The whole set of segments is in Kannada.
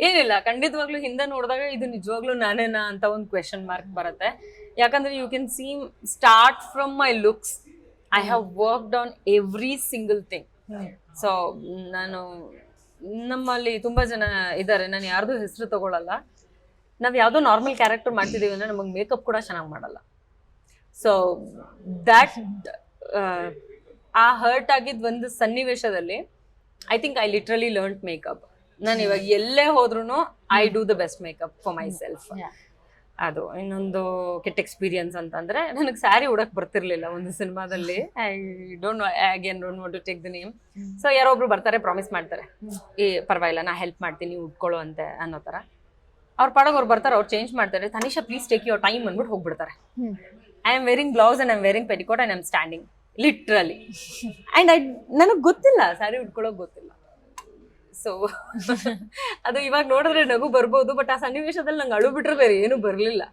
ಏನಿಲ್ಲ, ಖಂಡಿತವಾಗ್ಲೂ ಹಿಂದೆ ನೋಡಿದಾಗ ಇದು ನಿಜವಾಗ್ಲೂ ನಾನೇನಾ ಅಂತ ಒಂದು ಕ್ವೆಶನ್ ಮಾರ್ಕ್ ಬರುತ್ತೆ. ಯಾಕಂದ್ರೆ you can see start from my looks, I have worked on every single thing. So ನಾನು ನಮ್ಮಲ್ಲಿ ತುಂಬಾ ಜನ ಇದ್ದಾರೆ, ನಾನು ಯಾರ್ದು ಹೆಸರು ತಗೊಳಲ್ಲ. ನಾವ್ ಯಾವ್ದೋ ನಾರ್ಮಲ್ ಕ್ಯಾರೆಕ್ಟರ್ ಮಾಡ್ತಿದೀವಿ ಅಂದ್ರೆ ನಮಗೆ ಮೇಕಪ್ ಕೂಡ ಚೆನ್ನಾಗಿ ಮಾಡಲ್ಲ. ಸೊ ದ್ಯಾಟ್ ಆ ಹರ್ಟ್ ಆಗಿದ್ ಒಂದು ಸನ್ನಿವೇಶದಲ್ಲಿ I think I literally learn makeup. ನಾನು ಇವಾಗ ಎಲ್ಲೇ ಹೋದ್ರು I do the best makeup for my self. ಅದು ಇನ್ನೊಂದು ಕೆಟ್ಟ ಎಕ್ಸ್ಪೀರಿಯನ್ಸ್ ಅಂತಂದ್ರೆ, ನನಗೆ ಸ್ಯಾರಿ ಉಡಕ್ ಬರ್ತಿರ್ಲಿಲ್ಲ ಒಂದು ಸಿನಿಮಾದಲ್ಲಿ. I don't want to take the name. So ಯಾರೋ ಒಬ್ರು ಬರ್ತಾರೆ, ಪ್ರಾಮಿಸ್ ಮಾಡ್ತಾರೆ, ಏ ಪರವಾಗಿಲ್ಲ ನಾ ಹೆಲ್ಪ್ ಮಾಡ್ತೀನಿ ಉಟ್ಕೊಳ್ಳೋ ಅಂತ ಅನ್ನೋ ತರ. ಅವ್ರ ಪಾಡೋಗಿ ಅವ್ರು ಬರ್ತಾರೆ, ಅವ್ರು ಚೇಂಜ್ ಮಾಡ್ತಾರೆ, Tanisha please take your time ಅಂದ್ಬಿಟ್ಟು ಹೋಗ್ಬಿಡ್ತಾರೆ. I am wearing blouse and I am wearing petticoat and I am standing literally. And ನನಗೆ ಗೊತ್ತಿಲ್ಲ, ಸ್ಯಾರಿ ಉಟ್ಕೊಳ್ಳೋಕೆ ಗೊತ್ತಿಲ್ಲ. ಸೊ ಅದು ಇವಾಗ ನೋಡಿದ್ರೆ ನಗು ಬರ್ಬೋದು, ಬಟ್ ಆ ಸನ್ನಿವೇಶದಲ್ಲಿ ನಂಗೆ ಅಳು ಬಿಟ್ರೆ ಬೇರೆ ಏನು ಬರ್ಲಿಲ್ಲ,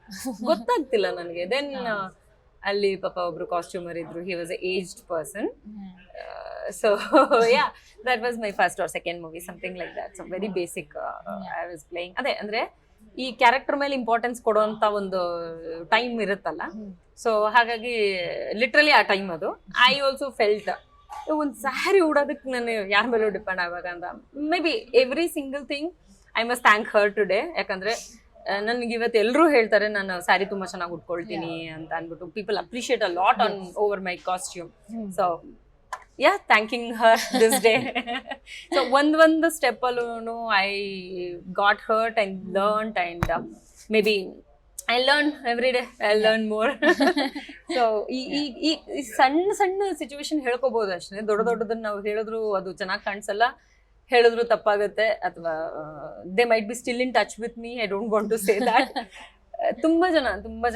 ಗೊತ್ತಾಗ್ತಿಲ್ಲ ನನಗೆ. ದೆನ್ ಅಲ್ಲಿ ಪಾಪ ಒಬ್ರು ಕಾಸ್ಟ್ಯೂಮರ್ ಇದ್ರು, he was a aged person. So yeah, that was my first or second movie, something like that. So very basic I was playing. ಅದೇ ಅಂದ್ರೆ ಈ ಕ್ಯಾರೆಕ್ಟರ್ ಮೇಲೆ ಇಂಪಾರ್ಟೆನ್ಸ್ ಕೊಡುವಂತ ಒಂದು ಟೈಮ್ ಇರುತ್ತಲ್ಲ. ಸೊ ಹಾಗಾಗಿ ಲಿಟ್ರಲಿ ಆ ಟೈಮ್ ಅದು ಐ ಆಲ್ಸೋ ಫೆಲ್ಟ್ ಒಂದು ಸ್ಯಾರಿ ಉಡೋದಕ್ಕೆ ನಾನು ಯಾರ ಮೇಲೂ ಡಿಪೆಂಡ್ ಆಗುವಾಗ ಅಂತ. May be every single thing I must thank Har today. ಯಾಕಂದ್ರೆ ನನ್ಗೆ ಇವತ್ತು ಎಲ್ಲರೂ ಹೇಳ್ತಾರೆ ನಾನು ಸ್ಯಾರಿ ತುಂಬಾ ಚೆನ್ನಾಗಿ ಉಟ್ಕೊಳ್ತೀನಿ ಅಂತ ಅಂದ್ಬಿಟ್ಟು. People appreciate a lot on over my costume. So yeah, thanking Har this day. So ಒಂದು ಸ್ಟೆಪ್ ಅಲ್ಲೂ I got hurt and learned, and may be I learn every day. I learn more. So ಈ ಸಣ್ಣ ಸಿಚುವೇಶನ್ ಹೇಳ್ಕೋಬಹುದು ಅಷ್ಟೇ. ದೊಡ್ಡದನ್ನ ನಾವು ಹೇಳಿದ್ರು ಅದು ಚೆನ್ನಾಗಿ ಕಾಣಿಸಲ್ಲ, ಹೇಳಿದ್ರು ತಪ್ಪಾಗುತ್ತೆ, ಅಥವಾ they might be still in touch with me. I don't want to say that. ತುಂಬಾ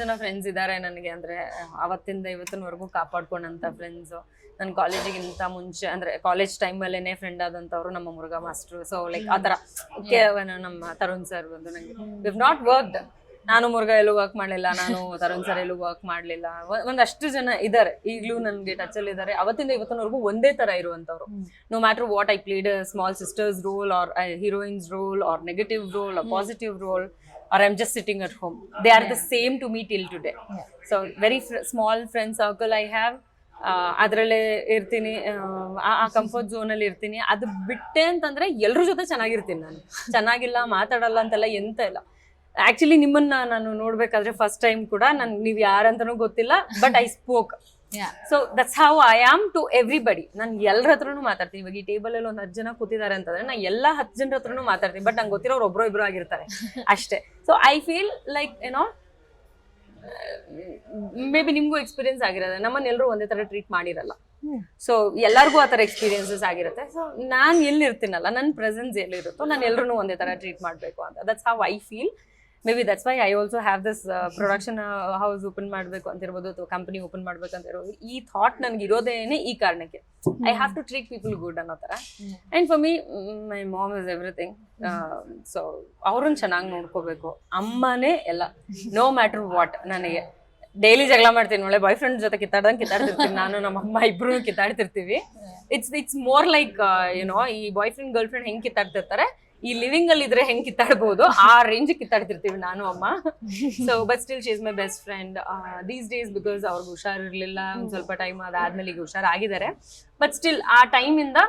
ಜನ ಫ್ರೆಂಡ್ಸ್ ಇದ್ದಾರೆ ನನಗೆ. ಅಂದ್ರೆ ಅವತ್ತಿಂದ ಇವತ್ತಿನವರೆಗೂ ಕಾಪಾಡ್ಕೊಂಡಂತ ಫ್ರೆಂಡ್ಸ್. ನನ್ನ ಕಾಲೇಜಿಗಿಂತ ಮುಂಚೆ ಅಂದ್ರೆ ಕಾಲೇಜ್ ಟೈಮ್ ಅಲ್ಲೇನೆ ಫ್ರೆಂಡ್ ಆದಂತವ್ರು ನಮ್ಮ ಮುರುಘಾ ಮಾಸ್ಟರ್. ಸೊ ಲೈಕ್ ಆತರ ನಮ್ಮ ತರುಣ್ ಸರ್ ಬಂದು ನಂಗೆ ವಿ ಹ್ಯಾವ್ ನಾಟ್ ವರ್ಕ್ಡ್. ನಾನು ಮುರುಘಾ ಎಲ್ಲೂ ವರ್ಕ್ ಮಾಡಲಿಲ್ಲ, ನಾನು ತರುಣ್ ಸರ್ ಎಲ್ಲೂ ವರ್ಕ್ ಮಾಡಲಿಲ್ಲ. ಒಂದಷ್ಟು ಜನ ಇದ್ದಾರೆ ಈಗಲೂ ನನಗೆ ಟಚ್ ಅಲ್ಲಿ ಇದ್ದಾರೆ. ಅವತ್ತಿಂದ ಇವತ್ತಿನವರೆಗೂ ಒಂದೇ ತರ ಇರುವಂತವ್ರು. No matter what I played a small sisters role or heroines role or negative role or positive role or I am just sitting at home, they are the same to me till today. So very small friend circle I have. ಅದರಲ್ಲೇ ಇರ್ತೀನಿ, ಆ ಕಂಫರ್ಟ್ ಝೋನ್ ಅಲ್ಲಿ ಇರ್ತೀನಿ. ಅದು ಬಿಟ್ಟೆ ಅಂತಂದ್ರೆ ಎಲ್ರ ಜೊತೆ ಚೆನ್ನಾಗಿರ್ತೀನಿ ನಾನು. ಚೆನ್ನಾಗಿಲ್ಲ, ಮಾತಾಡಲ್ಲ ಅಂತೆಲ್ಲ ಎಂತ ಇಲ್ಲ. ಆಕ್ಚುಲಿ ನಿಮ್ಮನ್ನ ನಾನು ನೋಡ್ಬೇಕಾದ್ರೆ ಫಸ್ಟ್ ಟೈಮ್ ಕೂಡ ನೀವ್ ಯಾರಂತನೂ ಗೊತ್ತಿಲ್ಲ, but I spoke. So that's how I am to everybody. ನಾನು ಎಲ್ಲರ ಹತ್ರನೂ ಮಾತಾಡ್ತೀನಿ. ಇವಾಗ ಈ ಟೇಬಲ್ ಅಲ್ಲಿ ಒಂದು 10 ಜನ ಕೂತಿದ್ದಾರೆ ಅಂತಂದ್ರೆ ನಾನು ಎಲ್ಲಾ 10 ಜನರ ಹತ್ರನೂ ಮಾತಾಡ್ತೀನಿ, ಬಟ್ ನಂಗೆ ಗೊತ್ತಿರೋರು ಒಬ್ರು ಇಬ್ರು ಆಗಿರ್ತಾರೆ ಅಷ್ಟೇ. ಸೊ ಐ ಫೀಲ್ ಲೈಕ್ ಏನೋ ಮೇ ಬಿ ನಿಮ್ಗೂ ಎಕ್ಸ್ಪೀರಿಯನ್ಸ್ ಆಗಿರೋದೆ. ನಮ್ಮನ್ನ ಎಲ್ಲರೂ ಒಂದೇ ತರ ಟ್ರೀಟ್ ಮಾಡಿರಲ್ಲ. ಸೊ ಎಲ್ಲರಿಗೂ ಆ ತರ ಎಕ್ಸ್ಪೀರಿಯನ್ಸಸ್ ಆಗಿರುತ್ತೆ. ಸೊ ನಾನ್ ಎಲ್ಲಿರ್ತೀನಲ್ಲ, ನನ್ನ ಪ್ರೆಸೆನ್ಸ್ ಎಲ್ಲಿರುತ್ತೋ ನಾನು ಎಲ್ಲರೂ ಒಂದೇ ತರ ಟ್ರೀಟ್ ಮಾಡ್ಬೇಕು ಅಂತ. That's how I feel. May be that's why I also have this production house open ಮಾಡಬೇಕು ಅಂತ ಇರ್ಬೋದು, ಅಥವಾ ಕಂಪನಿ ಓಪನ್ ಮಾಡ್ಬೇಕಂತ ಇರ್ಬೋದು. ಈ ಥಾಟ್ ನನ್ಗೆ ಇರೋದೇನೆ ಈ ಕಾರಣಕ್ಕೆ. I have to treat people good ಅನ್ನೋ ಥರ. And for me my mom is everything. So ಅವ್ರನ್ನ ಚೆನ್ನಾಗಿ ನೋಡ್ಕೋಬೇಕು. ಅಮ್ಮನೇ ಎಲ್ಲ, ನೋ ಮ್ಯಾಟರ್ ವಾಟ್. ನನಗೆ ಡೈಲಿ ಜಗಳ ಮಾಡ್ತೀನಿ, ಒಳ್ಳೆ ಬಾಯ್ ಫ್ರೆಂಡ್ ಜೊತೆ ಕಿತ್ತಾಡ್ತಿರ್ತೀನಿ. ನಾನು ನಮ್ಮ ಅಮ್ಮ ಇಬ್ರು ಕಿತ್ತಾಡ್ತಿರ್ತೀವಿ. ಇಟ್ಸ್ ಮೋರ್ ಲೈಕ್ ಯುನೋ, ಈ ಬಾಯ್ ಫ್ರೆಂಡ್ ಗರ್ಲ್ ಫ್ರೆಂಡ್ ಹೆಂಗ್ ಕಿತ್ತಾಡ್ತಿರ್ತಾರೆ, ಈ ಲಿವಿಂಗ್ ಅಲ್ಲಿ ಇದ್ರೆ ಹೆಂಗ್ ಕಿತ್ತಾಡ್ಬೋದು ಆ ರೇಂಜ್ ಕಿತ್ತಾಡ್ತಿರ್ತೀವಿ ನಾನು ಅಮ್ಮ. So but still she is my best friend these days. Because ಅವ್ರಿಗೆ ಹುಷಾರಿರ್ಲಿಲ್ಲ, ಒಂದ್ ಸ್ವಲ್ಪ ಟೈಮ್ ಅದಾದ್ಮೇಲೆ ಈಗ ಹುಷಾರಾಗಿದ್ದಾರೆ. ಬಟ್ ಸ್ಟಿಲ್ ಆ ಟೈಮ್ ಇಂದ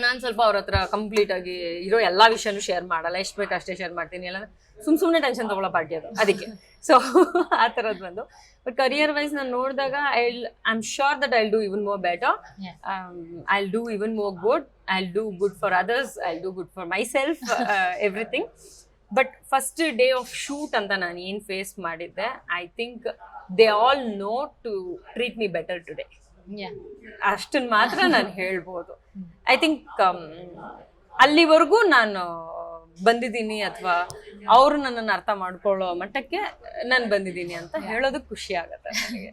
ನಾನು ಸ್ವಲ್ಪ ಅವ್ರ ಹತ್ರ ಕಂಪ್ಲೀಟ್ ಆಗಿ ಇರೋ ಎಲ್ಲಾ ವಿಷಯನೂ ಶೇರ್ ಮಾಡಲ್ಲ. ಎಷ್ಟು ಬೇಕು ಅಷ್ಟೇ ಶೇರ್ ಮಾಡ್ತೀನಿ. ಎಲ್ಲ ಸುಮ್ನೆ ಟೆನ್ಷನ್ ತಗೊಳ್ಳೋ ಪಾರ್ಟಿ ಅದು, ಅದಕ್ಕೆ. ಸೊ ಆ ತರದ್ ಬಂದು. ಬಟ್ ಕರಿಯರ್ ವೈಸ್ ನಾನು ನೋಡಿದಾಗ I am sure that I do even more better. I do even more good. I'll do good for others, I'll do good for myself, everything. But first day of shoot anta nanu ಏನು ಫೇಸ್ ಮಾಡಿದ್ದೆ, I think they all know to treat me better today. ಅಷ್ಟನ್ನ ಮಾತ್ರ ನಾನು ಹೇಳ್ಬೋದು. ಐ ಥಿಂಕ್ ಅಲ್ಲಿವರೆಗೂ ನಾನು ಬಂದಿದ್ದೀನಿ, ಅಥವಾ ಅವರು ನನ್ನನ್ನು ಅರ್ಥ ಮಾಡ್ಕೊಳ್ಳೋ ಮಟ್ಟಕ್ಕೆ ನಾನು ಬಂದಿದ್ದೀನಿ ಅಂತ ಹೇಳೋದಕ್ಕೆ ಖುಷಿ ಆಗತ್ತೆ ನನಗೆ.